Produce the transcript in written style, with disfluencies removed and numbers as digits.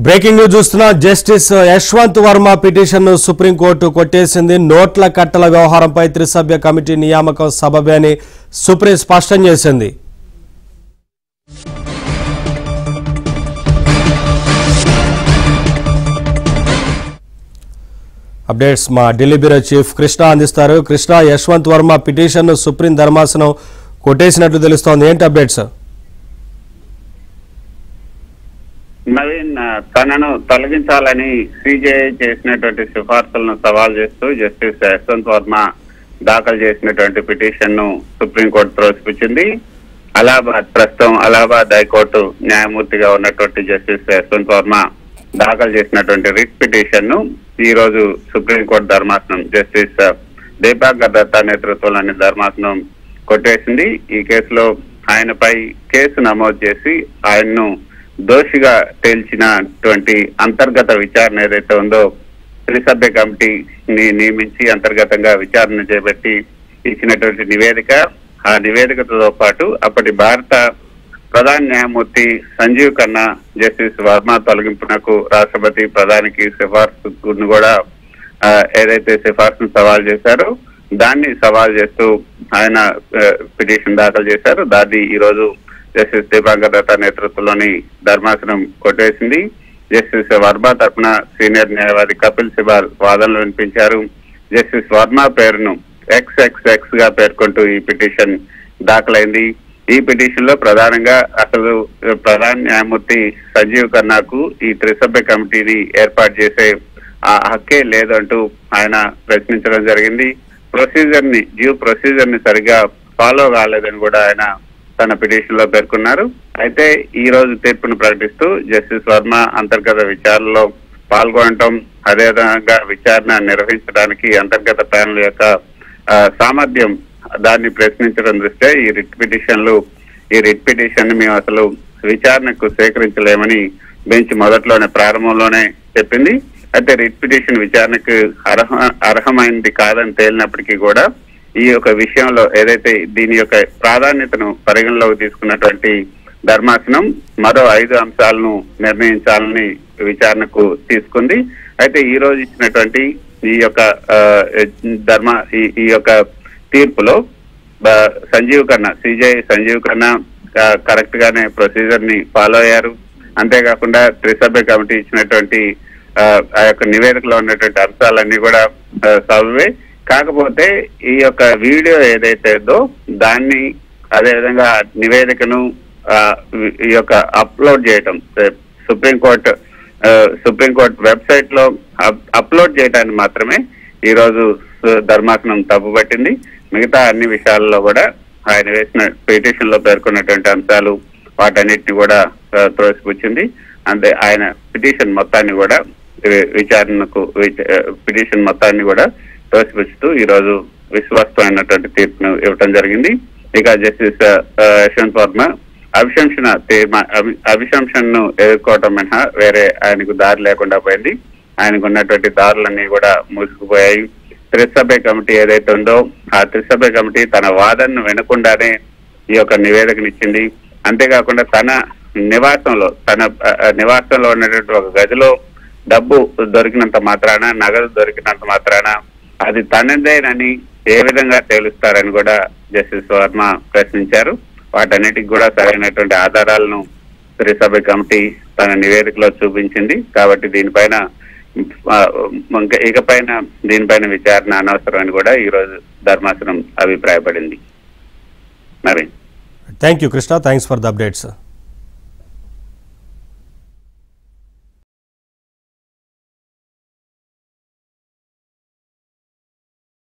Breaking news చూస్తున్నా. Justice Yashwant Varma పిటిషన్ను supreme court కొట్టేసింది. నోట్ల కట్టల వ్యవహారంపై త్రిసభ్య కమిటీ నియామకం సబబే అని సుప్రీం స్పష్టం చేసింది. అప్డేట్స్ మా ఢిల్లీ బ్యూరో చీఫ్ కృష్ణ అందిస్తారు. కృష్ణ, యశ్వంత్ వర్మ పిటిషన్ను సుప్రీం ధర్మాసనం కొట్టేసినట్లు తెలుస్తోంది. ఏంటి అప్డేట్స్? నవీన్, తనను తొలగించాలని సిజేఐ చేసినటువంటి సిఫార్సులను సవాల్ చేస్తూ జస్టిస్ యశ్వంత్ వర్మ దాఖలు చేసినటువంటి పిటిషన్ ను సుప్రీంకోర్టు త్రోసిపుచ్చింది. ప్రస్తుతం అలహాబాద్ హైకోర్టు న్యాయమూర్తిగా ఉన్నటువంటి జస్టిస్ యశ్వంత్ వర్మ దాఖలు చేసినటువంటి రిట్ పిటిషన్ ను ఈ రోజు సుప్రీంకోర్టు ధర్మాసనం జస్టిస్ దీపాంకర్ దత్తా నేతృత్వంలోని ధర్మాసనం కొట్టేసింది. ఈ కేసులో ఆయనపై కేసు నమోదు చేసి ఆయన్ను దోషిగా తేల్చినటువంటి అంతర్గత విచారణ ఏదైతే ఉందో త్రిసభ్య కమిటీని నియమించి అంతర్గతంగా విచారణ చేపట్టి ఇచ్చినటువంటి నివేదిక, ఆ నివేదికతో పాటు అప్పటి భారత ప్రధాన న్యాయమూర్తి సంజీవ్ ఖన్నా జస్టిస్ వర్మ తొలగింపునకు రాష్ట్రపతి ప్రధానికి సిఫార్సును కూడా ఏదైతే సిఫార్సును సవాల్ చేశారో దాన్ని సవాల్ చేస్తూ ఆయన పిటిషన్ దాఖలు చేశారు. దాన్ని ఈ రోజు జస్టిస్ దీపాంకర్ దత్తా నేతృత్వంలోని ధర్మాసనం కొట్టేసింది. జస్టిస్ వర్మ తరఫున సీనియర్ న్యాయవాది కపిల్ సిబాల్ వాదనలు వినిపించారు. జస్టిస్ వర్మ పేరును XXX గా పేర్కొంటూ ఈ పిటిషన్ దాఖలైంది. ఈ పిటిషన్ లో ప్రధానంగా అసలు ప్రధాన న్యాయమూర్తి సంజీవ్ ఖన్నాకు ఈ త్రిసభ్య కమిటీని ఏర్పాటు చేసే ఆ హక్కే లేదంటూ ఆయన ప్రశ్నించడం జరిగింది. డ్యూ ప్రొసీజర్ ని సరిగా ఫాలో కాలేదని కూడా ఆయన తన పిటిషన్ లో పేర్కొన్నారు. అయితే ఈ రోజు తీర్పును ప్రకటిస్తూ జస్టిస్ వర్మ అంతర్గత విచారణలో పాల్గొనటం, అదేవిధంగా విచారణ నిర్వహించడానికి అంతర్గత ప్యానెల్ యొక్క సామర్థ్యం దాన్ని ప్రశ్నించడం దృష్ట్యా ఈ రిట్ పిటిషన్ మేము అసలు విచారణకు స్వీకరించలేమని బెంచ్ ప్రారంభంలోనే చెప్పింది. అయితే రిట్ పిటిషన్ విచారణకు అర్హమైనది కాదని తేలినప్పటికీ కూడా ఈ యొక్క విషయంలో ఏదైతే దీని యొక్క ప్రాధాన్యతను పరిగణలోకి తీసుకున్నటువంటి ధర్మాసనం మరో 5 అంశాలను నిర్ణయించాలని విచారణకు తీసుకుంది. అయితే ఈ రోజు ఇచ్చినటువంటి ఈ యొక్క తీర్పులో సిజేఐ సంజీవ్ ఖన్నా కరెక్ట్ గానే ప్రొసీజర్ ని ఫాలో అయ్యారు. అంతేకాకుండా త్రిసభ్య కమిటీ ఇచ్చినటువంటి ఆ యొక్క నివేదికలో ఉన్నటువంటి అంశాలన్నీ కూడా సబబే. కాకపోతే ఈ యొక్క వీడియో ఏదైతే ఉందో దాన్ని అదేవిధంగా నివేదికను ఈ యొక్క అప్లోడ్ చేయటం సుప్రీంకోర్టు వెబ్సైట్ లో అప్లోడ్ చేయడానికి మాత్రమే ఈ రోజు ధర్మాసనం తప్పుపట్టింది. మిగతా అన్ని విషయాల్లో కూడా ఆయన వేసిన పిటిషన్ లో పేర్కొన్నటువంటి అంశాలు వాటన్నిటిని కూడా త్రోసిపుచ్చింది. అంటే ఆయన పిటిషన్ మొత్తాన్ని కూడా తోసిపుచ్చుతూ ఈ రోజు విశ్వాసమైనటువంటి తీర్పును ఇవ్వటం జరిగింది. ఇక జస్టిస్ యశ్వంత్ వర్మ అభిశంసనను ఎదుర్కోవటం మినహా వేరే ఆయనకు దారి లేకుండా పోయింది. ఆయనకు ఉన్నటువంటి దారులన్నీ కూడా మూసుకుపోయాయి. త్రిసభ్య కమిటీ ఏదైతే ఉందో ఆ త్రిసభ్య కమిటీ తన వాదనను వినకుండానే ఈ యొక్క నివేదికనిచ్చింది. అంతేకాకుండా తన నివాసంలో ఉన్నటువంటి ఒక గదిలో డబ్బు దొరికినంత మాత్రాన, నగదు దొరికినంత మాత్రాన అది తనదేనని ఏ విధంగా తేలుస్తారని కూడా జస్టిస్ వర్మ ప్రశ్నించారు. వాటన్నిటికి కూడా సరైనటువంటి ఆధారాలను త్రిసభ్య కమిటీ తన నివేదికలో చూపించింది. కాబట్టి దీనిపైన విచారణ అనవసరం అని కూడా ఈ రోజు ధర్మాసనం అభిప్రాయపడింది. Naveen, thank you Krishna, thanks for the updates.